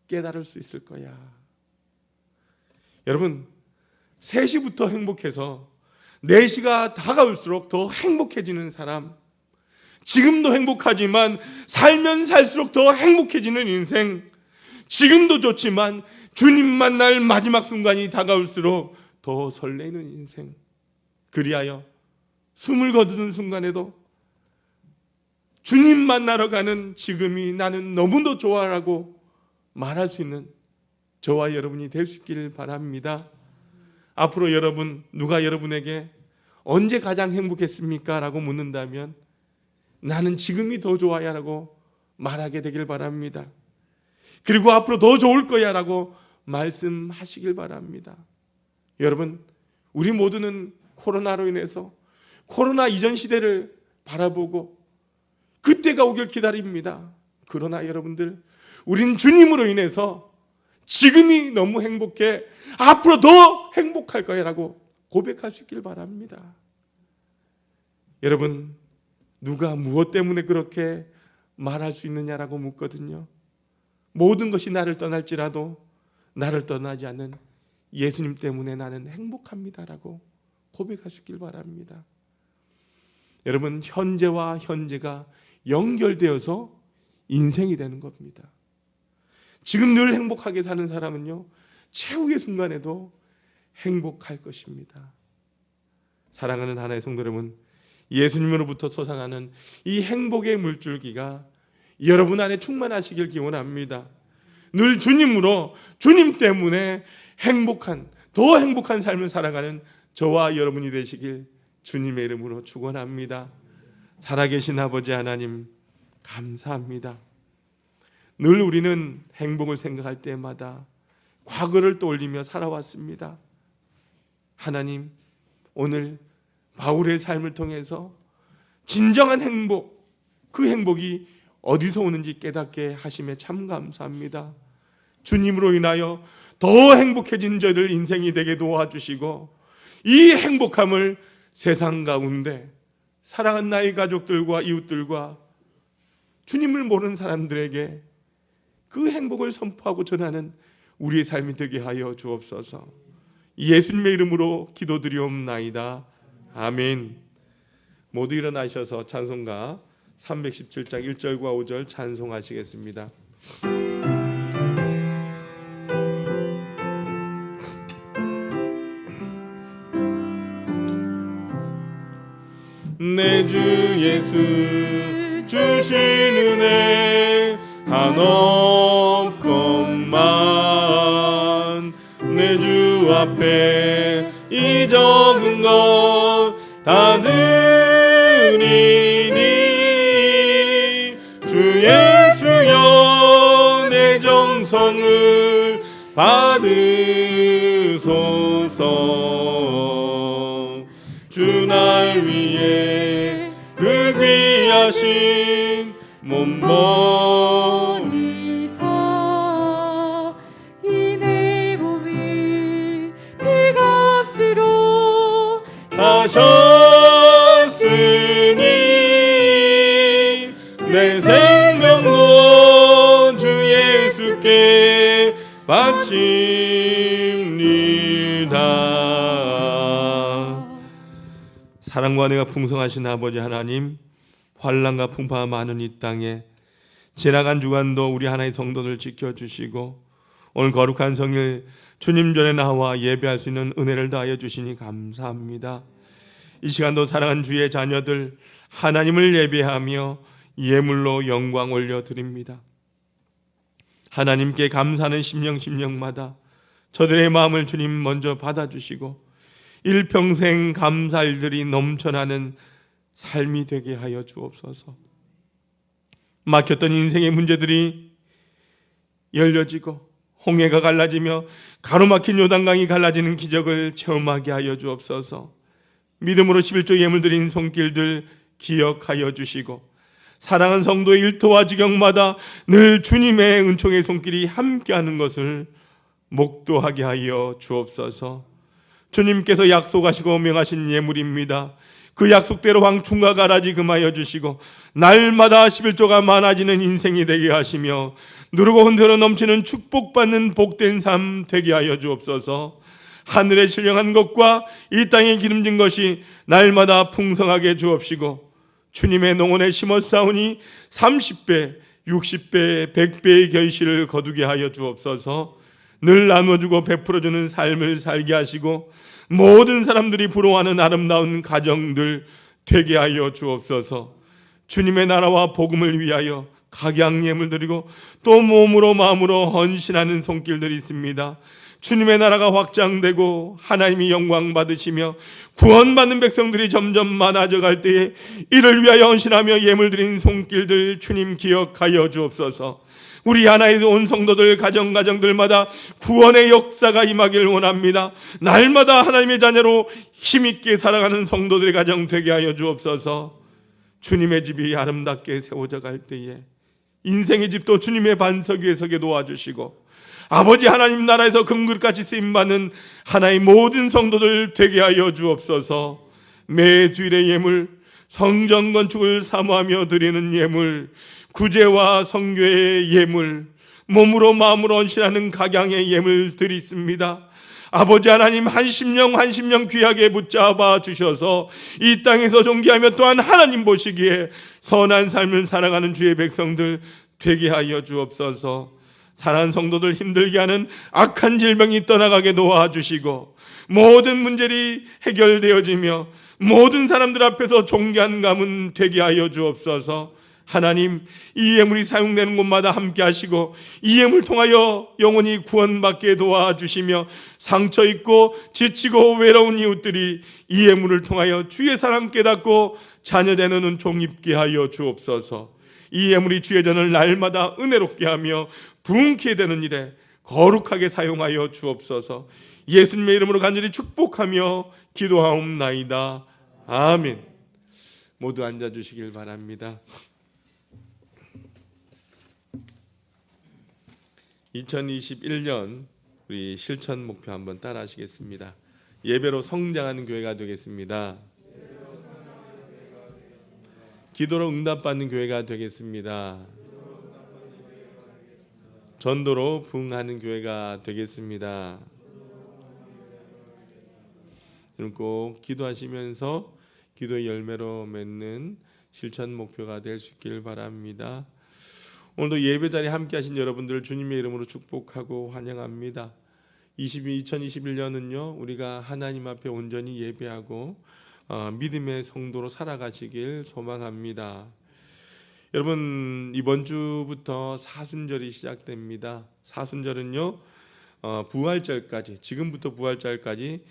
Speaker 1: 깨달을 수 있을 거야. 여러분, 3시부터 행복해서 4시가 다가올수록 더 행복해지는 사람, 지금도 행복하지만 살면 살수록 더 행복해지는 인생, 지금도 좋지만 주님 만날 마지막 순간이 다가올수록 더 설레는 인생, 그리하여 숨을 거두는 순간에도 주님 만나러 가는 지금이 나는 너무도 좋아라고 말할 수 있는 저와 여러분이 될 수 있기를 바랍니다. 앞으로 여러분, 누가 여러분에게 언제 가장 행복했습니까? 라고 묻는다면 나는 지금이 더 좋아야 라고 말하게 되길 바랍니다. 그리고 앞으로 더 좋을 거야 라고 말씀하시길 바랍니다. 여러분, 우리 모두는 코로나로 인해서 코로나 이전 시대를 바라보고 그때가 오길 기다립니다. 그러나 여러분들, 우린 주님으로 인해서 지금이 너무 행복해, 앞으로 더 행복할 거야 라고 고백할 수 있길 바랍니다. 여러분, 누가 무엇 때문에 그렇게 말할 수 있느냐라고 묻거든요. 모든 것이 나를 떠날지라도 나를 떠나지 않는 예수님 때문에 나는 행복합니다라고 고백할 수 있길 바랍니다. 여러분, 현재와 현재가 연결되어서 인생이 되는 겁니다. 지금 늘 행복하게 사는 사람은요, 최후의 순간에도 행복할 것입니다. 사랑하는 하나의 성도 여러분, 예수님으로부터 솟아나는 이 행복의 물줄기가 여러분 안에 충만하시길 기원합니다. 늘 주님으로, 주님 때문에 행복한, 더 행복한 삶을 살아가는 저와 여러분이 되시길 주님의 이름으로 축원합니다. 살아계신 아버지 하나님, 감사합니다. 늘 우리는 행복을 생각할 때마다 과거를 떠올리며 살아왔습니다. 하나님, 오늘 바울의 삶을 통해서 진정한 행복, 그 행복이 어디서 오는지 깨닫게 하심에 참 감사합니다. 주님으로 인하여 더 행복해진 저들 인생이 되게 도와주시고, 이 행복함을 세상 가운데 사랑하는 나의 가족들과 이웃들과 주님을 모르는 사람들에게 그 행복을 선포하고 전하는 우리의 삶이 되게 하여 주옵소서. 예수님의 이름으로 기도드리옵나이다. 아멘. 모두 일어나셔서 찬송가 317장 1절과 5절 찬송하시겠습니다. 내 주 예수 주신 은혜 한없건만 내 주 앞에 이 적은 것 다 드리니 주 예수여 내 정성을 받으소서. 주 날 위해 그 귀하신 몸버리사
Speaker 3: 이 내 몸이 피값으로
Speaker 1: 사셨으니 내 생명도 주 예수께 바칩니다. 사랑과 은혜가 풍성하신 아버지 하나님, 환난과 풍파가 많은 이 땅에 지나간 주간도 우리 하나의 성도들 지켜주시고 오늘 거룩한 성일 주님 전에 나와 예배할 수 있는 은혜를 다하여 주시니 감사합니다. 이 시간도 사랑하는 주의 자녀들 하나님을 예배하며 예물로 영광 올려드립니다. 하나님께 감사하는 심령마다 저들의 마음을 주님 먼저 받아주시고 일평생 감사일들이 넘쳐나는 삶이 되게 하여 주옵소서. 막혔던 인생의 문제들이 열려지고 홍해가 갈라지며 가로막힌 요단강이 갈라지는 기적을 체험하게 하여 주옵소서. 믿음으로 11조 예물 드린 손길들 기억하여 주시고 사랑하는 성도의 일터와 지경마다 늘 주님의 은총의 손길이 함께하는 것을 목도하게 하여 주옵소서. 주님께서 약속하시고 명하신 예물입니다. 그 약속대로 황충과 가라지 금하여 주시고 날마다 11조가 많아지는 인생이 되게 하시며 누르고 흔들어 넘치는 축복받는 복된 삶 되게 하여 주옵소서. 하늘에 신령한 것과 이 땅에 기름진 것이 날마다 풍성하게 주옵시고 주님의 농원에 심었사오니 30배, 60배, 100배의 결실을 거두게 하여 주옵소서. 늘 나눠주고 베풀어주는 삶을 살게 하시고 모든 사람들이 부러워하는 아름다운 가정들 되게 하여 주옵소서. 주님의 나라와 복음을 위하여 각양 예물 드리고 또 몸으로 마음으로 헌신하는 손길들이 있습니다. 주님의 나라가 확장되고 하나님이 영광 받으시며 구원받는 백성들이 점점 많아져 갈 때에 이를 위하여 헌신하며 예물 드린 손길들 주님 기억하여 주옵소서. 우리 하나의 온 성도들 가정들마다 구원의 역사가 임하길 원합니다. 날마다 하나님의 자녀로 힘있게 살아가는 성도들의 가정 되게 하여 주옵소서. 주님의 집이 아름답게 세워져 갈 때에 인생의 집도 주님의 반석 위에 서게 도와주시고 아버지 하나님 나라에서 금그릇같이 쓰임받는 하나의 모든 성도들 되게 하여 주옵소서. 매 주일의 예물, 성전 건축을 사모하며 드리는 예물, 구제와 성교의 예물, 몸으로 마음으로 헌신하는 각양의 예물 드리습니다. 아버지 하나님 한 심령 귀하게 붙잡아 주셔서 이 땅에서 존귀하며 또한 하나님 보시기에 선한 삶을 살아가는 주의 백성들 되게 하여 주옵소서. 사랑하는 성도들 힘들게 하는 악한 질병이 떠나가게 도와주시고 모든 문제들이 해결되어지며 모든 사람들 앞에서 존귀한 가문 되게 하여 주옵소서. 하나님 이 예물이 사용되는 곳마다 함께 하시고 이 예물을 통하여 영혼이 구원받게 도와주시며 상처 있고 지치고 외로운 이웃들이 이 예물을 통하여 주의 사랑 깨닫고 자녀되는 은총 입게 하여 주옵소서. 이 예물이 주의 전을 날마다 은혜롭게 하며 부흥케 되는 일에 거룩하게 사용하여 주옵소서. 예수님의 이름으로 간절히 축복하며 기도하옵나이다. 아멘. 모두 앉아주시길 바랍니다. 2021년 우리 실천 목표 한번 따라 하시겠습니다. 예배로 성장하는 교회가 되겠습니다. 기도로 응답받는 교회가 되겠습니다. 전도로 부흥하는 교회가 되겠습니다. 여러분 꼭 기도하시면서 기도의 열매로 맺는 실천 목표가 될 수 있기를 바랍니다. 오늘도 예배 자리에 함께 하신 여러분들 주님의 이름으로 축복하고 환영합니다. 2021년은요 우리가 하나님 앞에 온전히 예배하고 믿음의 성도로 살아가시길 소망합니다. 여러분 이번 주부터 사순절이 시작됩니다. 사순절은요 부활절까지, 지금부터 부활절까지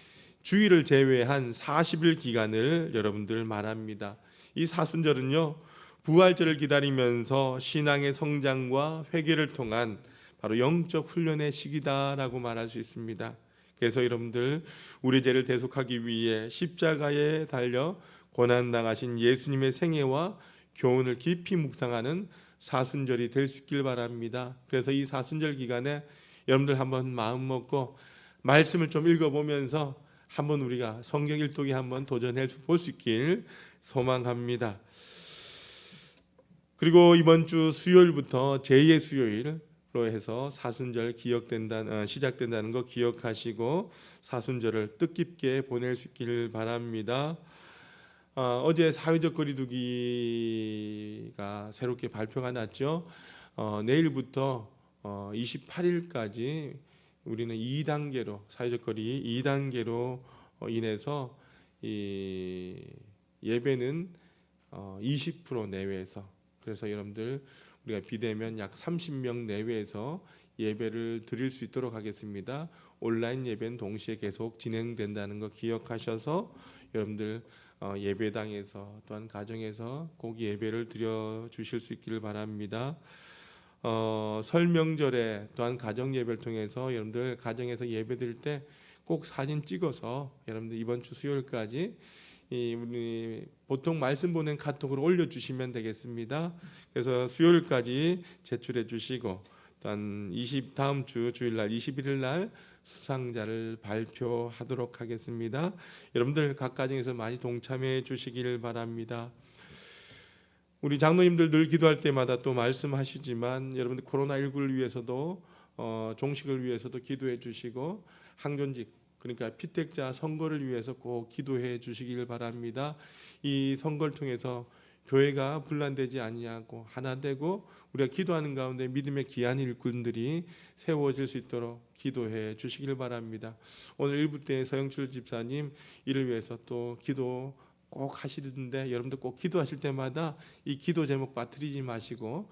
Speaker 1: 주일을 제외한 40일 기간을 여러분들 말합니다. 이 사순절은요 부활절을 기다리면서 신앙의 성장과 회개를 통한 바로 영적 훈련의 시기다라고 말할 수 있습니다. 그래서 여러분들 우리 죄를 대속하기 위해 십자가에 달려 고난당하신 예수님의 생애와 교훈을 깊이 묵상하는 사순절이 될 수 있길 바랍니다. 그래서 이 사순절 기간에 여러분들 한번 마음 먹고 말씀을 좀 읽어보면서 한번 우리가 성경 일독에 한번 도전해 볼 수 있길 소망합니다. 그리고 이번 주 수요일부터 제2의 수요일로 해서 사순절 시작된다는 거 기억하시고 사순절을 뜻깊게 보낼 수 있기를 바랍니다. 어제 사회적 거리두기가 새롭게 발표가 났죠. 내일부터 28일까지 우리는 2단계로 사회적 거리 2단계로 인해서 이 예배는 20% 내외에서, 그래서 여러분들 우리가 비대면 약 30명 내외에서 예배를 드릴 수 있도록 하겠습니다. 온라인 예배는 동시에 계속 진행된다는 거 기억하셔서 여러분들 예배당에서 또한 가정에서 꼭 예배를 드려 주실 수 있기를 바랍니다. 설 명절에 또한 가정 예배를 통해서 여러분들 가정에서 예배 드릴 때 꼭 사진 찍어서 여러분들 이번 주 수요일까지 우리 보통 말씀 보낸 카톡으로 올려주시면 되겠습니다. 그래서 수요일까지 제출해 주시고 또한 다음 주 주일날 21일 날 수상자를 발표하도록 하겠습니다. 여러분들 각 가정에서 많이 동참해 주시기를 바랍니다. 우리 장로님들 늘 기도할 때마다 또 말씀하시지만 여러분들 코로나19를 위해서도 종식을 위해서도 기도해 주시고 항존직 그러니까 피택자 선거를 위해서 꼭 기도해 주시길 바랍니다. 이 선거를 통해서 교회가 분란되지 아니하고 하나 되고 우리가 기도하는 가운데 믿음의 귀한 일꾼들이 세워질 수 있도록 기도해 주시길 바랍니다. 오늘 1부 때 서영출 집사님 이를 위해서 또 기도 꼭 하시는데 여러분들 꼭 기도하실 때마다 이 기도 제목 빠뜨리지 마시고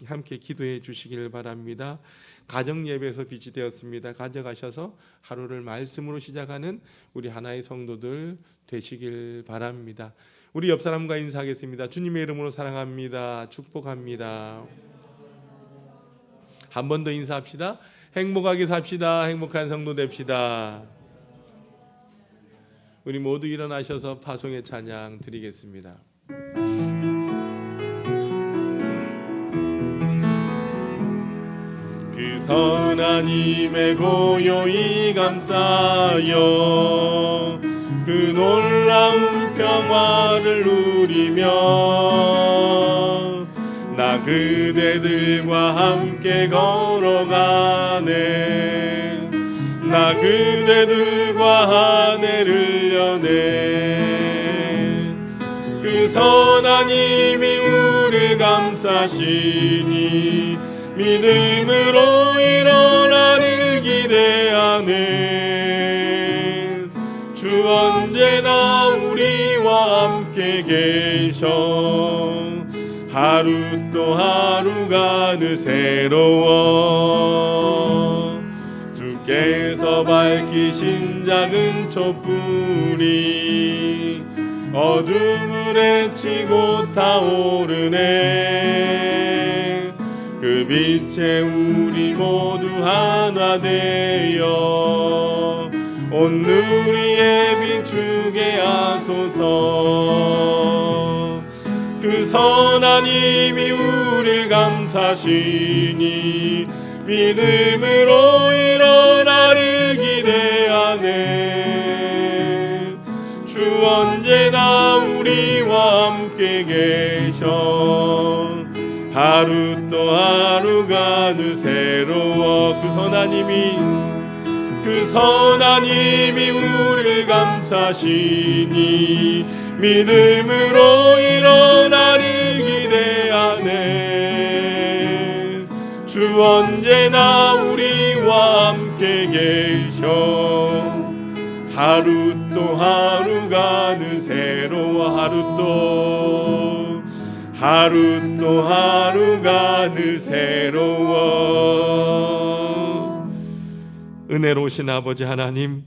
Speaker 1: 함께 기도해 주시길 바랍니다. 가정 예배에서 빛이 되었습니다. 가져가셔서 하루를 말씀으로 시작하는 우리 하나의 성도들 되시길 바랍니다. 우리 옆 사람과 인사하겠습니다. 주님의 이름으로 사랑합니다. 축복합니다. 한 번 더 인사합시다. 행복하게 삽시다. 행복한 성도 됩시다. 우리 모두 일어나셔서 파송의 찬양 드리겠습니다. 그 선하님의 고요히 감싸여 그 놀라운 평화를 누리며 나 그대들과 함께 걸어가네. 나 그대들과 하늘을 여네. 그 선하님이 우리를 감싸시니 믿음으로 일어나를 기대하네. 주 언제나 우리와 함께 계셔. 하루 또 하루가 늘 새로워. 주께서 밝히신 작은 촛불이 어둠을 헤치고 타오르네. 그 빛에 우리 모두 하나 되어 온누리에 비추게 하소서. 그 선하님이 우릴 감싸시니 믿음으로 일어나를 기대하네. 주 언제나 우리와 함께 계셔. 하루 또 하루가 늘 새로워. 그 선하님이 우리를 감싸시니 믿음으로 일어나를 기대하네. 주 언제나 우리와 함께 계셔. 하루 또 하루가 늘 새로워. 하루 또 하루가 늘 새로워. 은혜로우신 아버지 하나님,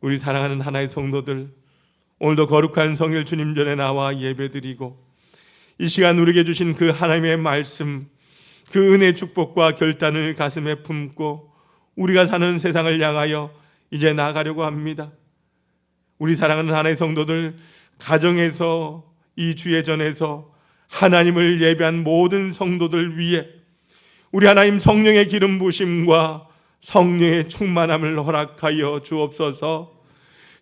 Speaker 1: 우리 사랑하는 하나의 성도들, 오늘도 거룩한 성일 주님 전에 나와 예배드리고 이 시간 우리에게 주신 그 하나님의 말씀, 그 은혜의 축복과 결단을 가슴에 품고 우리가 사는 세상을 향하여 이제 나아가려고 합니다. 우리 사랑하는 하나의 성도들, 가정에서 이 주의 전에서 하나님을 예배한 모든 성도들 위해 우리 하나님 성령의 기름 부심과 성령의 충만함을 허락하여 주옵소서.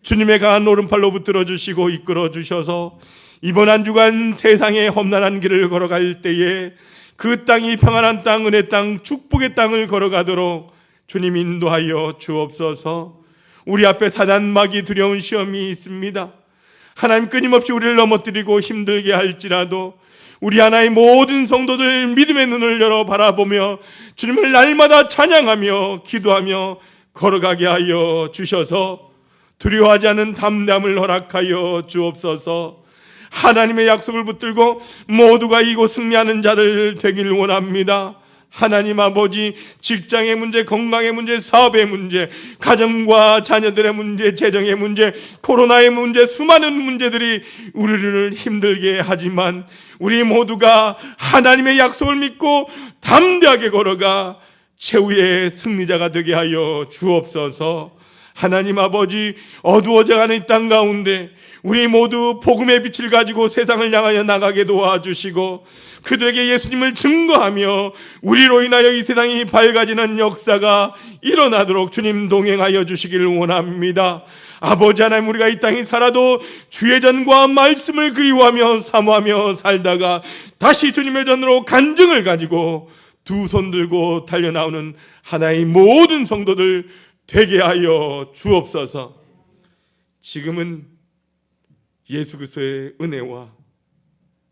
Speaker 1: 주님의 강한 오른팔로 붙들어 주시고 이끌어 주셔서 이번 한 주간 세상의 험난한 길을 걸어갈 때에 그 땅이 평안한 땅, 은혜 땅, 축복의 땅을 걸어가도록 주님 인도하여 주옵소서. 우리 앞에 사단막이 두려운 시험이 있습니다. 하나님 끊임없이 우리를 넘어뜨리고 힘들게 할지라도 우리 하나의 모든 성도들 믿음의 눈을 열어 바라보며 주님을 날마다 찬양하며 기도하며 걸어가게 하여 주셔서 두려워하지 않은 담대함을 허락하여 주옵소서. 하나님의 약속을 붙들고 모두가 이곳 승리하는 자들 되길 원합니다. 하나님 아버지, 직장의 문제, 건강의 문제, 사업의 문제, 가정과 자녀들의 문제, 재정의 문제, 코로나의 문제, 수많은 문제들이 우리를 힘들게 하지만 우리 모두가 하나님의 약속을 믿고 담대하게 걸어가 최후의 승리자가 되게 하여 주옵소서. 하나님 아버지, 어두워져가는 이 땅 가운데 우리 모두 복음의 빛을 가지고 세상을 향하여 나가게 도와주시고 그들에게 예수님을 증거하며 우리로 인하여 이 세상이 밝아지는 역사가 일어나도록 주님 동행하여 주시기를 원합니다. 아버지 하나님, 우리가 이 땅에 살아도 주의 전과 말씀을 그리워하며 사모하며 살다가 다시 주님의 전으로 간증을 가지고 두 손 들고 달려나오는 하나의 모든 성도들 되게 하여 주옵소서. 지금은 예수 그리스도의 은혜와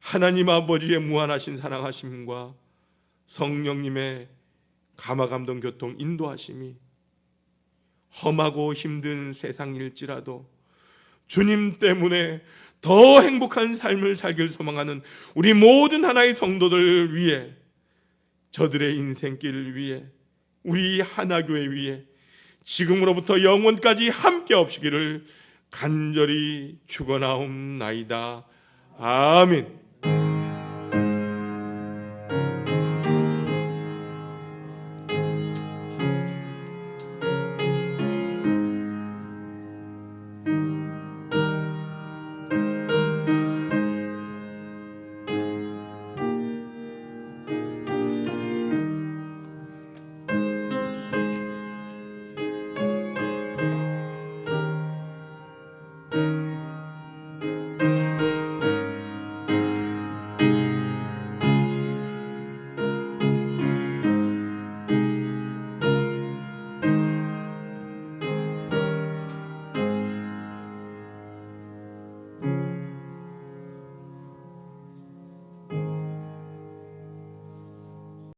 Speaker 1: 하나님 아버지의 무한하신 사랑하심과 성령님의 감화감동 교통 인도하심이 험하고 힘든 세상일지라도 주님 때문에 더 행복한 삶을 살길 소망하는 우리 모든 하나의 성도들 위해, 저들의 인생길을 위해, 우리 하나교회 위해 지금으로부터 영원까지 함께 없으기를 간절히 축원하옵나이다. 아멘.